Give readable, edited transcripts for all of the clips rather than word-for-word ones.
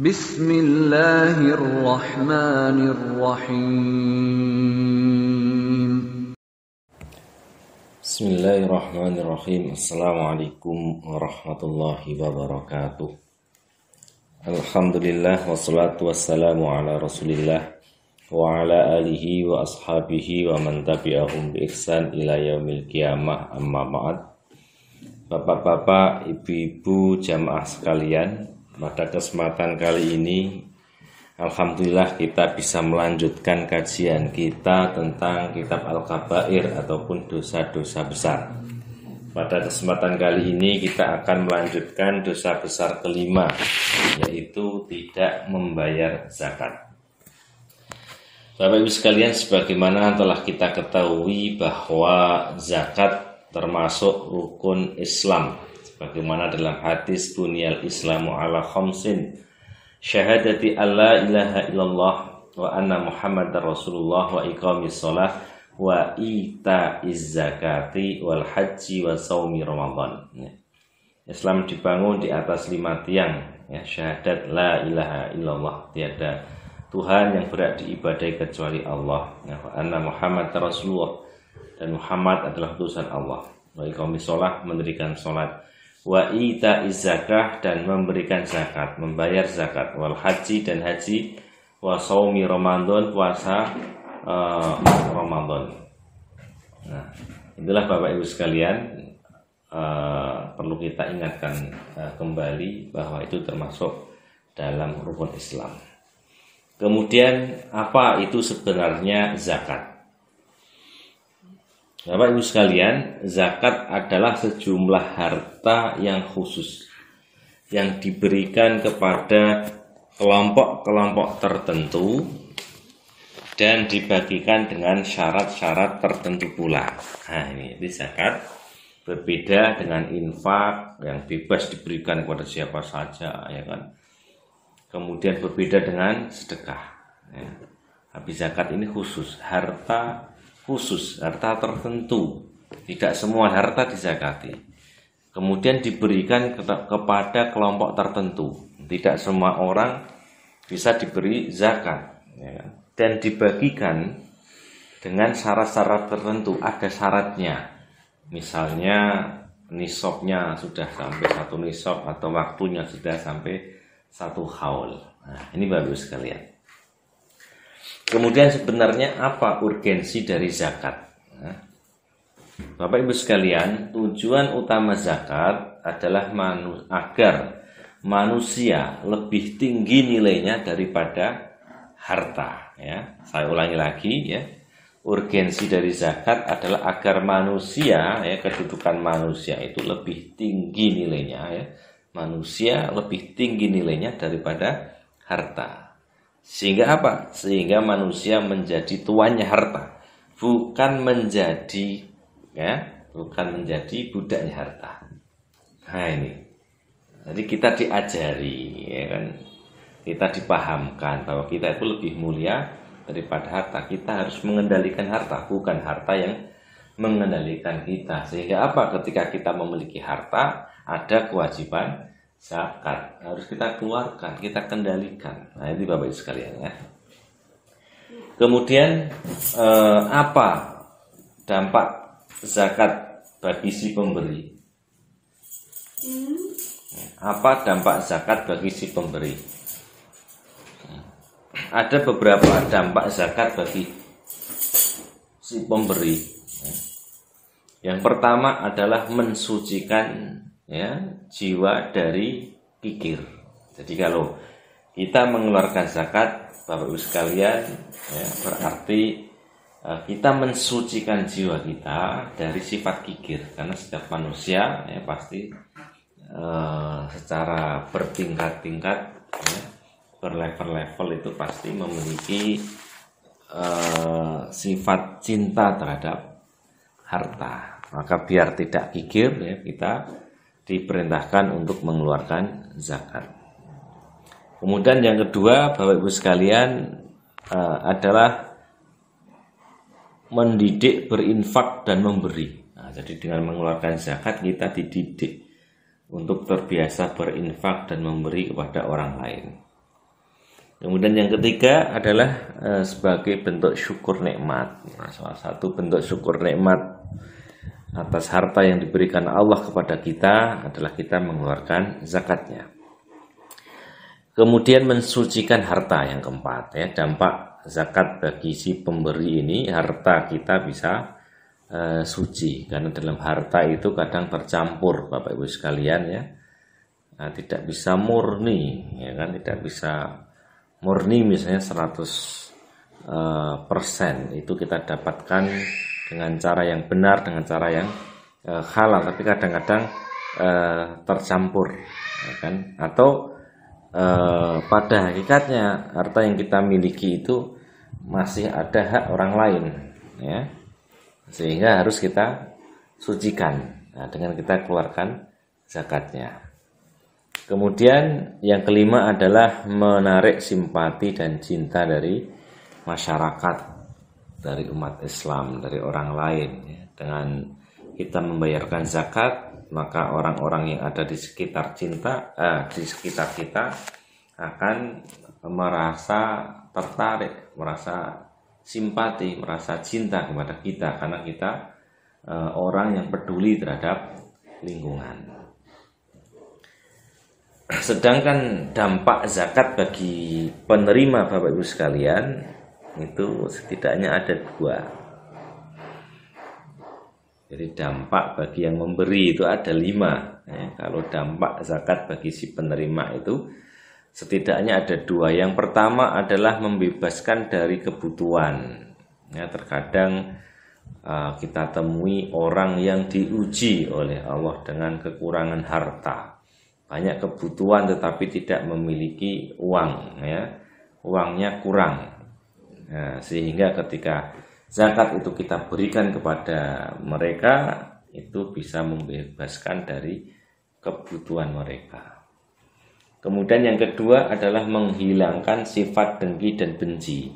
Bismillahirrahmanirrahim. Bismillahirrahmanirrahim. Assalamualaikum warahmatullahi wabarakatuh. Alhamdulillah wassalatu wassalamu ala rasulillah wa ala alihi wa ashabihi wa man tabi'ahum bi ihsan ila yaumil qiyamah, amma ba'd. Bapak-bapak, ibu-ibu, jamaah sekalian, pada kesempatan kali ini alhamdulillah kita bisa melanjutkan kajian kita tentang kitab Al-Kabair ataupun dosa-dosa besar. Pada kesempatan kali ini kita akan melanjutkan dosa besar kelima, yaitu tidak membayar zakat. Bapak Ibu sekalian, sebagaimana telah kita ketahui bahwa zakat termasuk rukun Islam, sebagaimana dalam hadis bunyal Islamu ala khamsin, syahadati alla ilaha illallah wa anna muhammadar rasulullah wa iqamis shalah wa ita'iz zakati wal haji wa saumi ramadan. Islam dibangun di atas 5 tiang, ya, syahadat la ilaha illallah, tiada Tuhan yang berhak diibadahi kecuali Allah, ya, wa anna muhammadar rasulullah, dan Muhammad adalah utusan Allah, wa iqamis shalah, mendirikan salat, wa ita'iz zakah, dan memberikan zakat, membayar zakat, wal haji, dan haji, wa saumi ramadan, puasa Ramadan. Nah, itulah Bapak Ibu sekalian, perlu kita ingatkan kembali bahwa itu termasuk dalam rukun Islam. Kemudian apa itu sebenarnya zakat? Bapak Ibu sekalian, zakat adalah sejumlah harta yang khusus yang diberikan kepada kelompok-kelompok tertentu dan dibagikan dengan syarat-syarat tertentu pula. Nah, ini zakat berbeda dengan infak yang bebas diberikan kepada siapa saja, ya kan. Kemudian berbeda dengan sedekah, ya. Habis zakat ini khusus, harta khusus, harta tertentu. Tidak semua harta dizakati. Kemudian diberikan kepada kelompok tertentu. Tidak semua orang bisa diberi zakat, ya kan? Dan dibagikan dengan syarat-syarat tertentu, ada syaratnya. Misalnya nisabnya sudah sampai 1 nisab atau waktunya sudah sampai 1 haul. Nah, ini bagus sekalian. Kemudian sebenarnya apa urgensi dari zakat? Nah, Bapak Ibu sekalian, tujuan utama zakat adalah agar manusia lebih tinggi nilainya daripada harta, ya. Saya ulangi lagi, ya. Urgensi dari zakat adalah agar manusia, ya, kedudukan manusia itu lebih tinggi nilainya, ya. Manusia lebih tinggi nilainya daripada harta. Sehingga apa? Sehingga manusia menjadi tuannya harta, bukan menjadi budaknya harta. Nah, ini. Jadi kita diajari, ya kan? Kita dipahamkan bahwa kita itu lebih mulia daripada harta. Kita harus mengendalikan harta, bukan harta yang mengendalikan kita. Sehingga apa? Ketika kita memiliki harta, ada kewajiban zakat. Harus kita keluarkan, kita kendalikan. Nah, ini Bapak Ibu sekalian, ya. Kemudian apa dampak zakat bagi si pemberi? Apa dampak zakat bagi si pemberi? Ada beberapa dampak zakat bagi si pemberi. Yang pertama adalah mensucikan, ya, jiwa dari kikir. Jadi kalau kita mengeluarkan zakat, Bapak Ibu sekalian, ya, berarti kita mensucikan jiwa kita dari sifat kikir. Karena setiap manusia, ya, pasti secara bertingkat-tingkat, ya, berlevel-level itu pasti memiliki sifat cinta terhadap harta. Maka biar tidak kikir, ya, kita diperintahkan untuk mengeluarkan zakat. Kemudian yang kedua, Bapak Ibu sekalian, adalah mendidik berinfak dan memberi. Nah, jadi dengan mengeluarkan zakat kita dididik untuk terbiasa berinfak dan memberi kepada orang lain. Kemudian yang ketiga adalah sebagai bentuk syukur nikmat. Nah, salah satu bentuk syukur nikmat atas harta yang diberikan Allah kepada kita adalah kita mengeluarkan zakatnya. Kemudian mensucikan harta yang keempat, ya, dampak zakat bagi si pemberi ini, harta kita bisa suci, karena dalam harta itu kadang tercampur Bapak Ibu sekalian, ya. Nah, tidak bisa murni, ya kan, tidak bisa murni misalnya 100% itu kita dapatkan dengan cara yang benar, dengan cara yang halal, tapi kadang-kadang tercampur, ya kan? Atau pada hakikatnya harta yang kita miliki itu masih ada hak orang lain, ya, sehingga harus kita sucikan, nah, dengan kita keluarkan zakatnya. Kemudian yang kelima adalah menarik simpati dan cinta dari masyarakat, dari umat Islam, dari orang lain, ya. Dengan kita membayarkan zakat, maka orang-orang yang ada di sekitar di sekitar kita akan merasa tertarik, merasa simpati, merasa cinta kepada kita, karena kita orang yang peduli terhadap lingkungan. Sedangkan dampak zakat bagi penerima Bapak Ibu sekalian itu setidaknya ada dua. Jadi dampak bagi yang memberi itu ada 5. Ya, kalau dampak zakat bagi si penerima itu setidaknya ada 2. Yang pertama adalah membebaskan dari kebutuhan. Ya, terkadang kita temui orang yang diuji oleh Allah dengan kekurangan harta. Banyak kebutuhan tetapi tidak memiliki uang, ya, uangnya kurang, nah, sehingga ketika zakat itu kita berikan kepada mereka, itu bisa membebaskan dari kebutuhan mereka. Kemudian yang kedua adalah menghilangkan sifat dengki dan benci.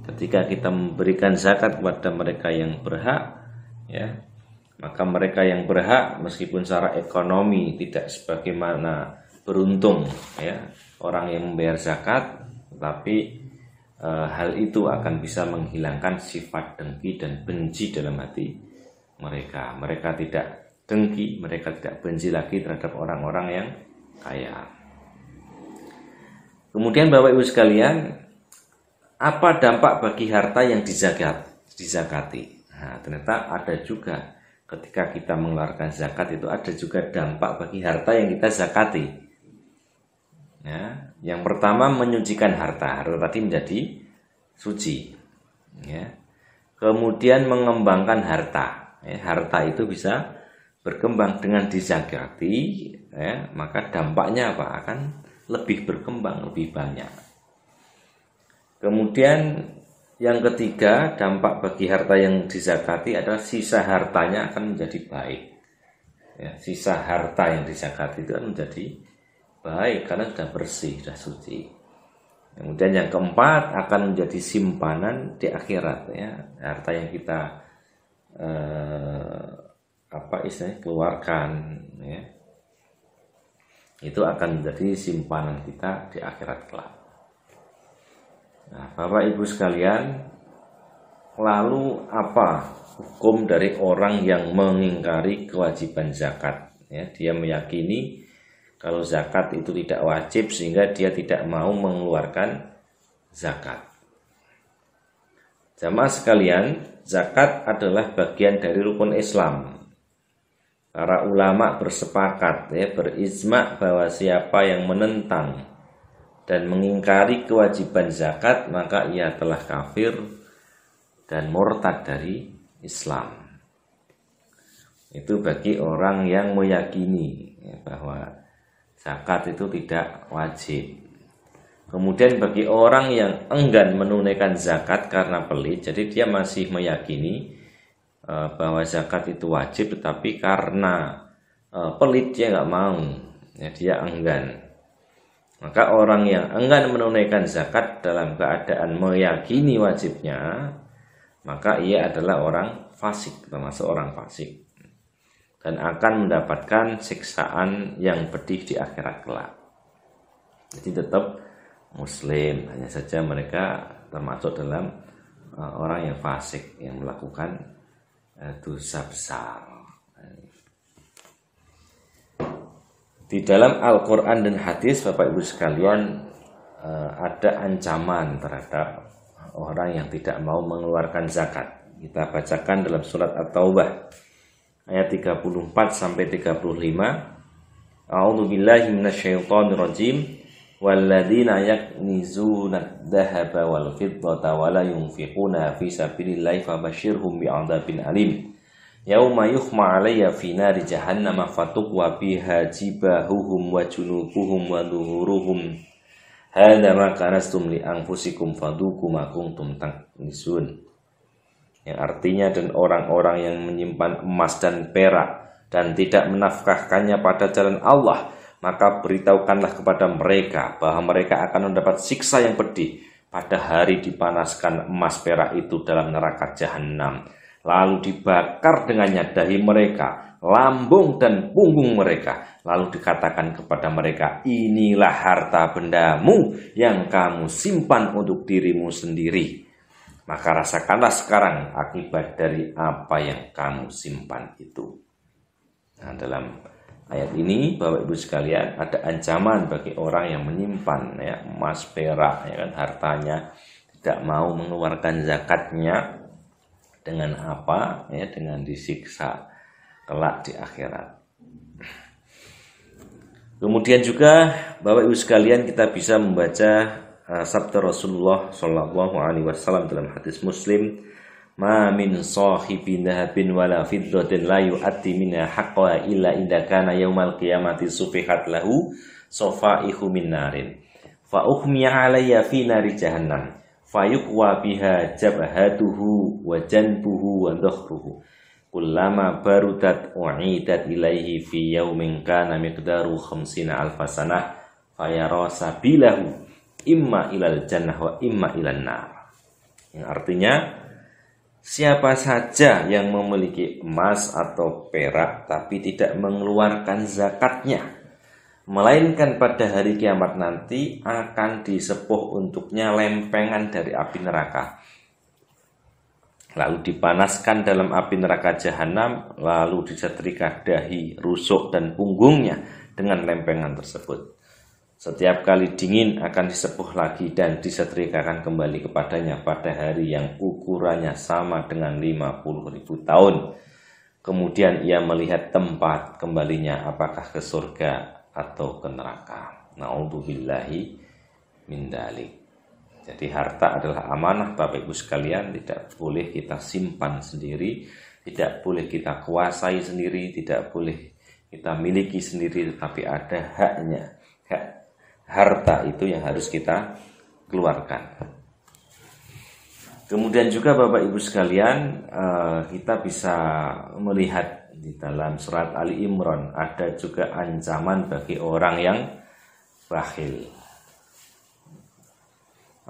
Ketika kita memberikan zakat kepada mereka yang berhak, ya, maka mereka yang berhak meskipun secara ekonomi tidak sebagaimana beruntung, ya, orang yang membayar zakat, tetapi hal itu akan bisa menghilangkan sifat dengki dan benci dalam hati mereka. Mereka tidak dengki, mereka tidak benci lagi terhadap orang-orang yang kaya. Kemudian Bapak Ibu sekalian, apa dampak bagi harta yang dizakati? Nah, ternyata ada juga. Ketika kita mengeluarkan zakat itu ada juga dampak bagi harta yang kita zakati. Ya, yang pertama menyucikan harta tadi menjadi suci. Ya. Kemudian mengembangkan harta. Ya, harta itu bisa berkembang dengan dizakati. Ya, maka dampaknya apa? Akan lebih berkembang, lebih banyak. Kemudian yang ketiga, dampak bagi harta yang dizakati adalah sisa hartanya akan menjadi baik. Ya, sisa harta yang dizakati itu akan menjadi baik karena sudah bersih, sudah suci. Kemudian yang keempat akan menjadi simpanan di akhirat. Ya, harta yang kita keluarkan, ya, itu akan menjadi simpanan kita di akhirat kelak. Nah, Bapak Ibu sekalian, lalu apa hukum dari orang yang mengingkari kewajiban zakat? Ya, dia meyakini kalau zakat itu tidak wajib sehingga dia tidak mau mengeluarkan zakat. Jamaah sekalian, zakat adalah bagian dari rukun Islam. Para ulama bersepakat, ya, berijma bahwa siapa yang menentang dan mengingkari kewajiban zakat, maka ia telah kafir dan murtad dari Islam. Itu bagi orang yang meyakini, ya, bahwa zakat itu tidak wajib. Kemudian bagi orang yang enggan menunaikan zakat karena pelit, jadi dia masih meyakini bahwa zakat itu wajib, tetapi karena pelit dia nggak mau, ya, dia enggan. Maka orang yang enggan menunaikan zakat dalam keadaan meyakini wajibnya, maka ia adalah orang fasik, termasuk orang fasik, dan akan mendapatkan siksaan yang pedih di akhirat kelak. Jadi tetap muslim, hanya saja mereka termasuk dalam orang yang fasik yang melakukan dosa besar. Di dalam Al-Quran dan hadis, Bapak Ibu sekalian, ada ancaman terhadap orang yang tidak mau mengeluarkan zakat. Kita bacakan dalam surat At-Taubah ayat 34 sampai 35. A'udzu billahi minasyaitonir rajim. Walladzina yaknizuna adh-dhahaba wal fiddata wa la yunfiquna fi sabilillahi fabashshirhum bi'adzabin alim. Yauma yukhma 'alayya fi nari jahannam fatuqwa biha jibahuhum wa junubuhum wa dhuhuruhum hadza ma kanastum li anfusikum fadhuqu ma kuntum taknisun. Yang artinya, dan orang-orang yang menyimpan emas dan perak dan tidak menafkahkannya pada jalan Allah, maka beritahukanlah kepada mereka bahwa mereka akan mendapat siksa yang pedih pada hari dipanaskan emas perak itu dalam neraka jahanam. Lalu dibakar dengannya dahi mereka, lambung dan punggung mereka. Lalu dikatakan kepada mereka, inilah harta bendamu yang kamu simpan untuk dirimu sendiri. Maka rasakanlah sekarang akibat dari apa yang kamu simpan itu. Nah, dalam ayat ini, Bapak Ibu sekalian, ada ancaman bagi orang yang menyimpan emas perak, hartanya, tidak mau mengeluarkan zakatnya. Dengan apa? Dengan disiksa kelak di akhirat. Kemudian juga Bapak Ibu sekalian, kita bisa membaca sabda Rasulullah Shallallahu Alaihi Wasallam dalam hadis Muslim, ma min sahibin dhahabin wala fiddatin la yu'atti minha haqqaha illa idza kana yaumal qiyamati sufihat lahu safaihu min narin fa ukhmiya alayya fi nari jahannam fayuqwa biha jabhatuhu wa janbuhu wa dhahruhu kullama barudat u'idat ilaihi fi yaumin kana miqdaru 50 alfasanah fayara sabilahu imma ilal jannah wa imma ilan nar. Yang artinya, siapa saja yang memiliki emas atau perak tapi tidak mengeluarkan zakatnya, melainkan pada hari kiamat nanti akan disepuh untuknya lempengan dari api neraka, lalu dipanaskan dalam api neraka jahanam, lalu disetrika dahi, rusuk dan punggungnya dengan lempengan tersebut. Setiap kali dingin akan disepuh lagi dan disetrikakan kembali kepadanya pada hari yang ukurannya sama dengan 50.000 tahun. Kemudian ia melihat tempat kembalinya, apakah ke surga atau ke neraka. Na'udzubillahi min dzalik. Jadi harta adalah amanah Bapak Ibu sekalian, tidak boleh kita simpan sendiri, tidak boleh kita kuasai sendiri, tidak boleh kita miliki sendiri, tetapi ada haknya. Harta itu yang harus kita keluarkan. Kemudian juga Bapak Ibu sekalian, kita bisa melihat di dalam surat Ali Imran ada juga ancaman bagi orang yang bakhil.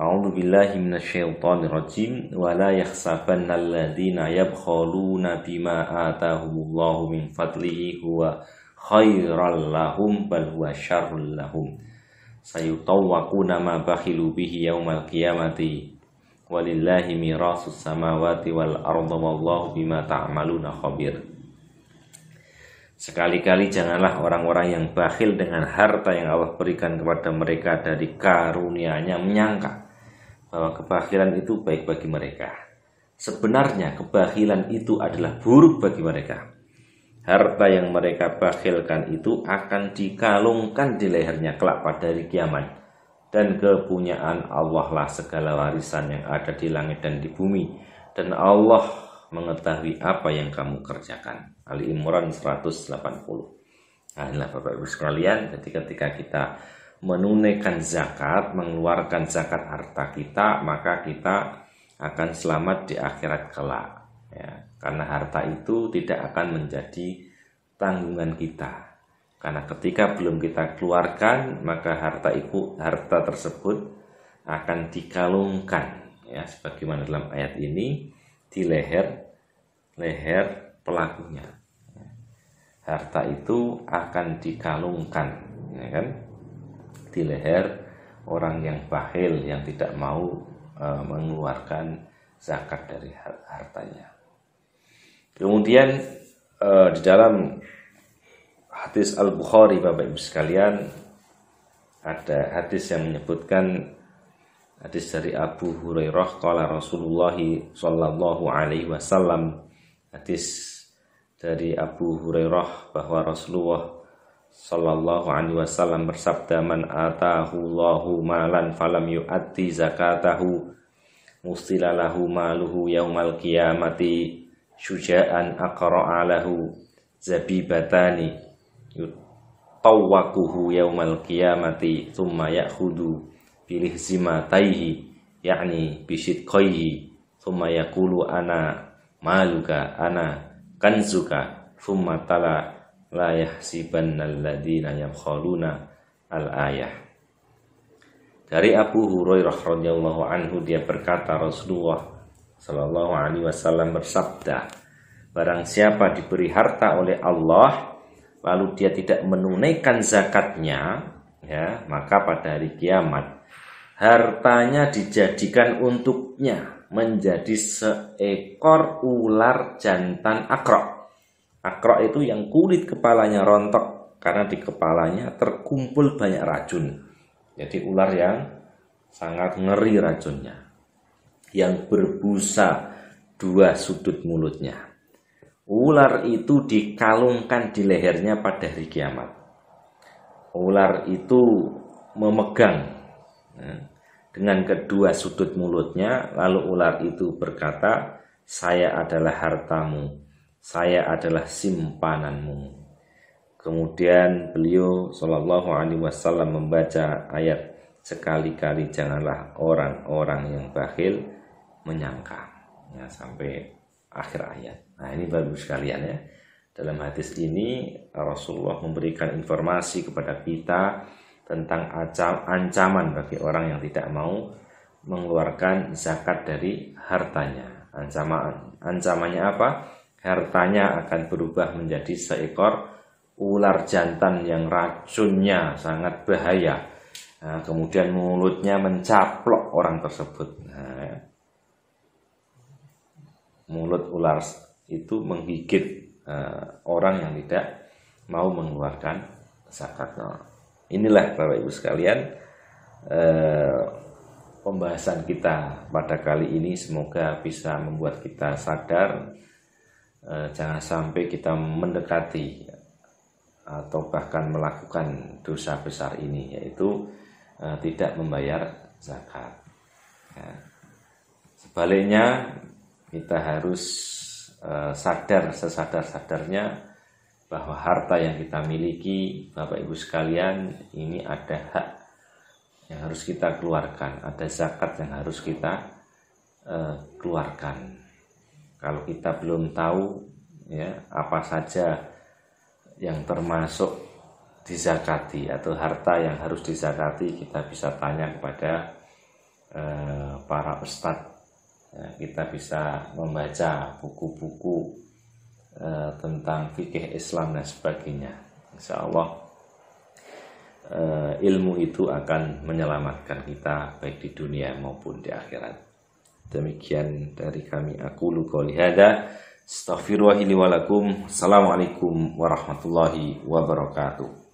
A'udzu billahi minasyaitonir rajim wa la yakhsabannal ladzina yabkhaluna bima atahumullahu min fadlihi huwa khairal lahum bal huwa syarrul lahum sayutawwaquna ma bakhilu bihi yaumal qiyamati walillahi mirasus samawati wal arda wallahu bima ta'maluna khabir. Sekali-kali janganlah orang-orang yang bakhil dengan harta yang Allah berikan kepada mereka dari karunia-Nya menyangka bahwa kebakhilan itu baik bagi mereka. Sebenarnya kebakhilan itu adalah buruk bagi mereka. Harta yang mereka bakhilkan itu akan dikalungkan di lehernya kelak pada hari kiamat. Dan kepunyaan Allah lah segala warisan yang ada di langit dan di bumi. Dan Allah mengetahui apa yang kamu kerjakan. Ali Imran 180. Nah, inilah Bapak Ibu sekalian, jadi ketika kita menunaikan zakat, mengeluarkan zakat harta kita, maka kita akan selamat di akhirat kelak. Ya, karena harta itu tidak akan menjadi tanggungan kita. Karena ketika belum kita keluarkan, maka harta tersebut akan dikalungkan, ya, sebagaimana dalam ayat ini, di leher pelakunya. Harta itu akan dikalungkan, ya kan, di leher orang yang bakhil, yang tidak mau mengeluarkan zakat dari hartanya. Kemudian di dalam hadis Al-Bukhari, Bapak Ibu sekalian, ada hadis yang menyebutkan, hadis dari Abu Hurairah, qala Rasulullah sallallahu alaihi wasallam, hadis dari Abu Hurairah bahwa Rasulullah sallallahu alaihi wasallam bersabda, man atahu Allahu malan falam yu'addi zakatahu mustilalahu maluhu yaumal qiyamati syuja'an aqra'a lahu zabibatani yutawwaquhu yaumal qiyamati thumma ya'khudhu bilihzimataihi ya'ni bisidqaihi thumma yaqulu ana maluka ana kanzuka thumma tala la yahsibannal ladzina yabkhaluna al-ayah. Dari Abu Hurairah radhiyallahu anhu, dia berkata, Rasulullah sallallahu alaihi wasallam bersabda, barang siapa diberi harta oleh Allah lalu dia tidak menunaikan zakatnya, ya, maka pada hari kiamat hartanya dijadikan untuknya menjadi seekor ular jantan akra. Akra itu yang kulit kepalanya rontok karena di kepalanya terkumpul banyak racun. Jadi ular yang sangat ngeri racunnya, yang berbusa dua sudut mulutnya. Ular itu dikalungkan di lehernya pada hari kiamat. Ular itu memegang dengan kedua sudut mulutnya, lalu ular itu berkata, saya adalah hartamu, saya adalah simpananmu. Kemudian beliau sallallahu alaihi wasallam membaca ayat, sekali-kali janganlah orang-orang yang bakhil menyangka, ya, sampai akhir ayat. Nah, ini baru sekalian, ya. Dalam hadis ini Rasulullah memberikan informasi kepada kita tentang ancaman bagi orang yang tidak mau mengeluarkan zakat dari hartanya. Ancamannya apa? Hartanya akan berubah menjadi seekor ular jantan yang racunnya sangat bahaya. Nah, kemudian mulutnya mencaplok orang tersebut. Nah, mulut ular itu menggigit orang yang tidak mau mengeluarkan zakat. Nah, inilah Bapak Ibu sekalian pembahasan kita pada kali ini, semoga bisa membuat kita sadar jangan sampai kita mendekati atau bahkan melakukan dosa besar ini, yaitu tidak membayar zakat. Ya. Sebaliknya kita harus sadar sesadar-sadarnya bahwa harta yang kita miliki, Bapak Ibu sekalian, ini ada hak yang harus kita keluarkan, ada zakat yang harus kita keluarkan. Kalau kita belum tahu, ya, apa saja yang termasuk dizakati atau harta yang harus dizakati, kita bisa tanya kepada para ustadz. Ya, kita bisa membaca buku-buku tentang fikih Islam dan sebagainya. Insya Allah ilmu itu akan menyelamatkan kita baik di dunia maupun di akhirat. Demikian dari kami. Aqulu qouli hadza, astaghfirullahi li wa lakum. Assalamualaikum warahmatullahi wabarakatuh.